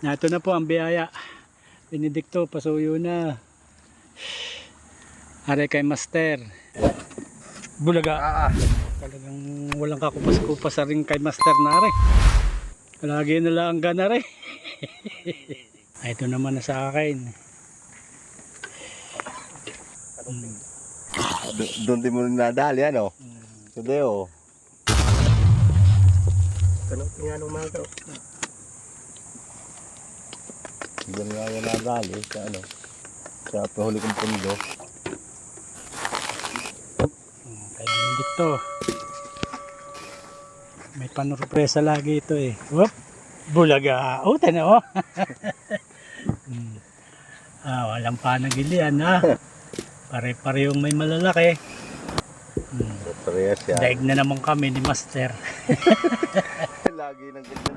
Ito na po ang biyaya. Benedicto, pasuyo na. Are kay Master. Bulaga. Talagang walang kakupas-kupas rin kay Master na are. Lagi na lang gana rin. Ito naman na sa akin. Doon din mo nadali ano? Tudeo. Kanong tinganong mga ka. Doon nga yan nadali sa ano? Sa pahuli kong pundo. Kay Benedicto. May panurpresa lagi ito eh. Whoop! Bulaga. Oh, tanaw. Walang panagilian ha. Pare-parehong may malalaki. Parehas yan. Daig na naman kami ni Master. Lagi nang ganyan